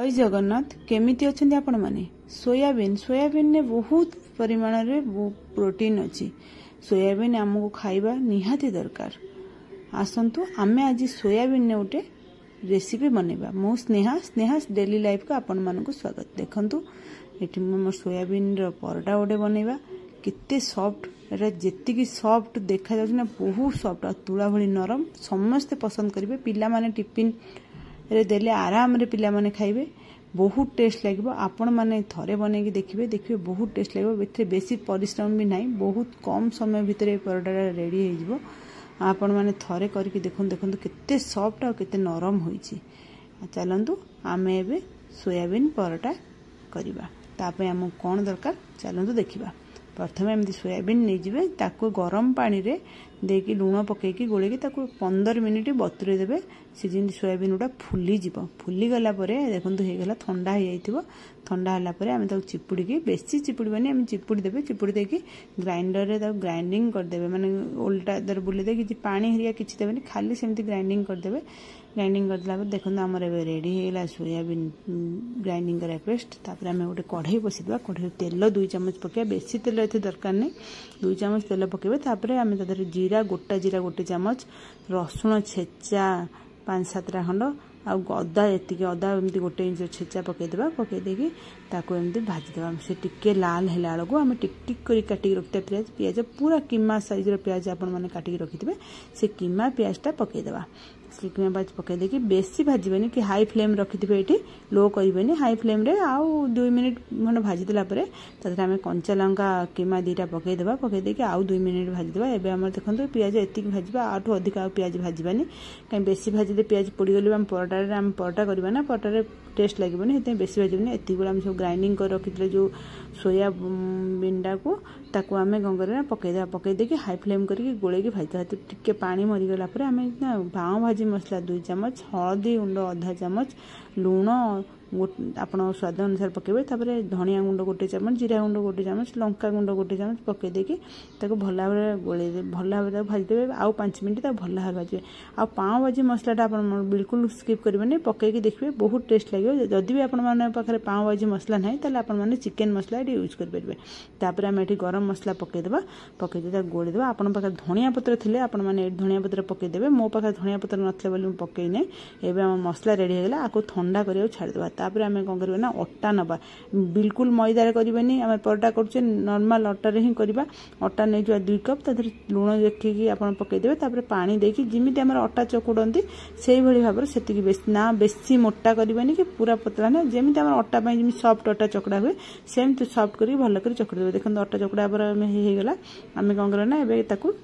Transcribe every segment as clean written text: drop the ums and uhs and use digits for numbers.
जय जगन्नाथ केमिति अछंती आपण माने। सोयाबीन ने बहुत परिमाण रे प्रोटीन अच्छी। सोयाबीन आमको खाइबा निहाती दरकार। आसंतु आमे आज सोयाबीन ने गोटे रेसिपी बनैबा। मो स्नेहा डेली लाइफ का आपण मानकु स्वागत। देखंतु एठी मो सोयाबीन रो परोटा गोटे बनैबा। कित्ते सॉफ्ट एटा जेतिकी सॉफ्ट देखा जाउछ ना बहुत सॉफ्ट आ तुला भली नरम। समस्त पसंद करिवे। पिला माने टिफिन रे देले आराम रे पिला माने खाइबे। बहुत टेस्ट लगे। आपण माने थरे बनेकी देखिए बहुत टेस्ट लगे। बेसी परिश्रम भी नहीं। बहुत कम समय भितर परोटा रेडी हो। आपण माने थरे करके देखु केते सॉफ्ट और केते नरम होईची। चलंतु आमे एबे सोयाबीन परोटा करिबा। तापे हमको कौन दरकार चलंतु देखिबा। प्रथम एमती सोयाबीन नहीं जाए ताको गरम पानी रे देकी लुण पकईकी गोलेकी ताको 15 मिनिट बतुरे देबे। से जिंदी सोयाबीन गुडा फुली जीवो। फुली गला परे देखंतु हे गला ठंडा हो जाइतिबो। ठंडा हला परे आमे ताको चिपुड़ी की बेसी चिपुड़ीबानी आमे चिपुड़ी देबे। चिपुड़ी देकी ग्राइंडर रे ताको ग्राइंडिंग कर देबे। माने उल्टा दर बुले दे कि पानी हरिया किछि देबेनी खाली सेमती ग्राइंडिंग कर देबे। ग्राइंडिंग कर दिला परे देखंतु हमर एबे रेडी हे गेला सोयाबीन ग्राइंडिंग करा पेस्ट। तापर आमे गोटे कढ़ाई बसी देबा। कढ़ाई तेल 2 चम्मच पके। बेसी तेल एते दरकार नै। 2 चम्मच तेल पकेबे। तापर आमे तदर जीरा गोटा जीरा 1 चम्मच, रसुण छेचा 5-7 खंड आ अदा एतिके अदा एमती 1 इंच छेचा पकेदेबा। पकेदेकी ताको एमती भाजी देबा। से टिके लाल हेला बेलू आम टिक टिक करी काटिक रखिता पियाज पूरा कीमा साइज रो पियाज आपण माने काटिक रखिथिबे। से कीमा पियाजटा पकेदेबा। कीमा पियाज पकेदेकी बेसी भाजबेनी कि हाई फ्लेम रखिथिबे। एठी लो करिबेनी। हाई फ्लेम रे आउ 2 मिनिट खंड भाजी देला परे तदर आमे कंचा लंका कीमा दीटा पकेदेबा। पकेदेकी आउ 2 मिनिट भाजी देबा। एबे हमर देखंतु पियाज एतिक भाजबा। आठो अधिक आ पियाज भाजबानी। काई बेसी भाजिले पियाज पोड़ी गले हम परोटा रे हम परोटा करबा ना। परोटा रे टेस्ट लागबनी। हेते बेसी भाजबनी। एतिक गुला हम सब ग्राइंडिंग कर रखितले जो सोयाबीन को ताको आमे गंगरे पके देबा। पके देके हाई फ्लेम करके गोलेकी भाजता। टिके पानी मरी गला परे आमे ना पाव भाजी मसला 2 चम्मच, हळदी गुंड आधा चम्मच, लूण आपण स्वाद अनुसार पकेबे। तापरे धनिया गुंड 1 चम्मच, जीरा गुंड 1 चम्मच, लंका गुंड 1 चम्मच पके देके ताको भला भाबरे गोले दे। भला भाबरे भाजी देबे। आउ 5 मिनिट ता भला भाबरे भाजिबे। आ पाव भाजी मसलाटा आपण बिल्कुल स्किप करबेनी। पकेकी देखिबे बहुत टेस्ट लागियो। जदि भी आपण माने पाखरे पाव भाजी मसला नाही ताले आपण माने चिकन मसला एडी यूज कर परबे। तापरे हम एठी गरम मसला पके देबा। पके दे ता गोले देबा। आपण पाखरे धनिया पत्र थिले आपण माने एठी धनिया पत्र पके देबे। मो पाखरे धनिया पत्र नथले बोली पके नै। एबे हम मसला रेडी हो गेला। आको ठंडा करियो छाड़ देबा। तापरे हमें कोन करबे ना अट्टा नबा। बिल्कुल मैदा रे करबेनी। हम परोटा करछे नॉर्मल अट्टा रे ही करबा। अट्टा नै जो 2 कप तादर लूण देखिकी आपण पके देबे। तापरे पानी देकी जिमिति हमर अट्टा चकुडंती सेही भली भाबर सेतिकी बेसी ना बेसी मोटा करबेनी कि पूरा पतला ना। जेमिति हमर अट्टा पई जिमि सॉफ्ट अट्टा चकड़ा हुए सेम तो सॉफ्ट करी भल करी चकड़ी देबे। देखन अट्टा चकड़ा पर हम हे गेला। आमे कोन करना एबे ताकू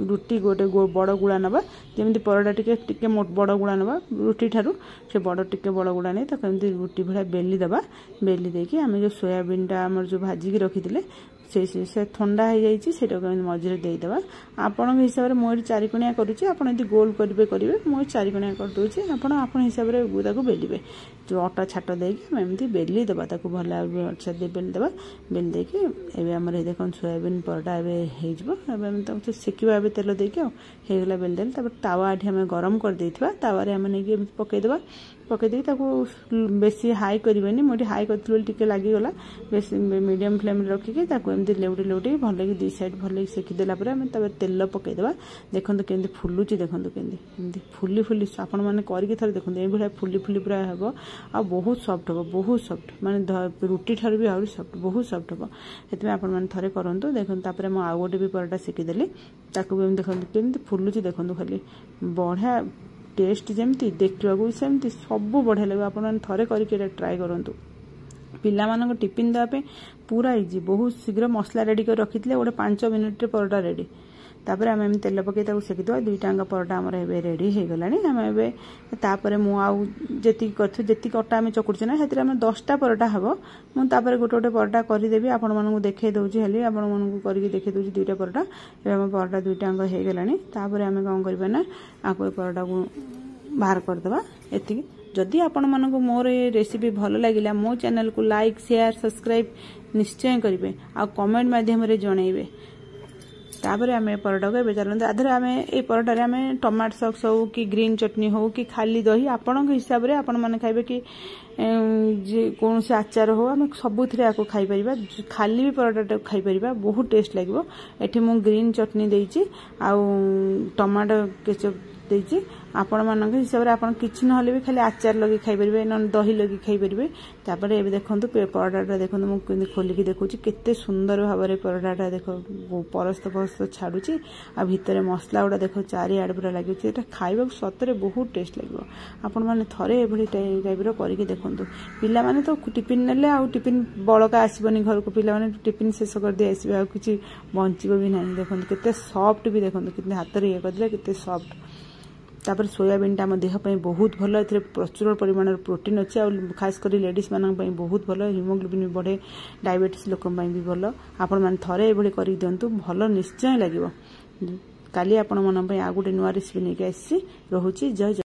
रुटी गोटे बड़ गुड़ा नबा। जेमिति परोटा टिके बड़ गुड़ा नबा रुटी ठारू से बड़ टिके बड़ गुड़ा नै ताको एमति रुटी भला बेली दबा। बेली देकी आमे जो सोयाबीन टा हमर जो भाजी की रखिथिले से ठंडा हो जाइए। से मझे देदेबा। आपण हिसाब से मुझे 4 कोणिया करुचे। आप गोल करेंगे मुझे 4 कोणिया कर दूचे। आप हिसाब से बेलिबे। जो अटा छाट देकी एमती बेली देबा। ताको भला अच्छा दे बेली देबा। बेली देकी एबे हमर हे देखन सोयाबीन परोटा एबे हे जबो। एबे हम तो सेकिबा। एबे तेल देकी हे गेला बेली देल। तापर तावा आठी हम गरम कर देइथबा। तावा रे हम नेकी पके देबा। पके देकी ताको बेसी हाई करबेनी। मोटी हाई करथल टिके लागी गला। बेसी मीडियम फ्लेम रे रखिके ताको एमती लेउटी भले की 2 साइड भले सेकी देला परे हम तबे तेल पके देबा। देखंतु केंदी फुल्लुची। देखंतु केंदी एमती फुली आपण माने करके थरे देखंतु ए भला फुली पूरा हेबो। आ बहुत सॉफ्ट हेबो। बहुत सॉफ्ट माने रुटी ठार भी आउरी सॉफ्ट बहुत सॉफ्ट हेबो। हेतमे आपण माने थरे करंतु। देखंतु तापरे म आ गोटे भी परोटा सेकी देली। ताको भी देखंतु केंदी फुल्लुची। देखंतु खाली बढ़िया टेस्ट जेमती देखिबा को सेमती सब बढ़िया लगे। आपण थरे करके ट्राई करंतु। पिला मानक टिफिन देबा पूरा इजी। बहुत शीघ्र मसला रेडी कर रखिथिले गोटे 5 मिनिट रे परोटा रेडी। तापर आम एम तेल पकई सेकी देवा। 2 टांगा परोटा आमर ए रेडी हो गलानी। आम ए तापर मुझे जी अटा आम चकुड़े ना से 10टा परोटा हम मुझे गोटे गोटे परोटा करदेवी। आपण मानक देखे दूसरी हेल्ली आपण मानक करके देखे दूसरी 2टा परोटा। एवं परोटा 2 टांगा हो गलानी। तापर आम कौन करवा ना आपको परोटा को बाहर करदे। एति जदि आपण मानक मोर ये रेसिपी भल लगिला मो चैनल को लाइक शेयर सब्सक्राइब निश्चय करेंगे। आ कमेंट माध्यम रे जणाइबे। तापर आम परोटा को ए चलते आधे आम ये परोटार आम टमाटो सॉस हो कि ग्रीन चटनी हो कि खाली दही आपण हिसाब से आपण मैंने खाइबे कि कौन से आचार हो आम सबुथ खाई परिबा खाली भी परोटा खाई परिबा बहुत टेस्ट लगे। एठी मु ग्रीन चटनी देइची आ टमाटो केचप देइची आपण मानक हिसाब से आपण किछि नहले भी खाली आचार लगे खाई परिबे न दही लगे खाई परिबे। तापर ए देखंतु परोटाटा देखंतु मु केमि खोलिकी देखुची केते सुंदर भाव में परोटाटा देखो परस्त परस्त छाड़ुची आ भितर मसला गुड़ा देखो चारिआड पूरा लगे एटा खाइबा सतरे बहुत टेस्ट लगे। आपण माने थरे एभली टाइप रो करिके देखंतु पिला माने तो टिफिन नेले आ टिफिन बळका आसीबनी घर को पिला माने टिफिन शेष कर दे आसीबे आ किछि बंचिबो भी नाही। देखंतु केते सॉफ्ट भी देखंतु कितने हाथ रे ये करले केते सॉफ्ट। तापर सोयाबीन टा देह पे बहुत भल ए प्रचुर परिमाण प्रोटीन अच्छे आ खास कर लेडीज मान बहुत भल हिमोग्लोबिन भी बढ़े डायबिटीज लोक भी भल। आपण मैंने थरे ये कर दिंतु भल निश्चय लगे। काली आपण मन आ गोटे नुआ रेसिपी नहीं आसी। रोची जय।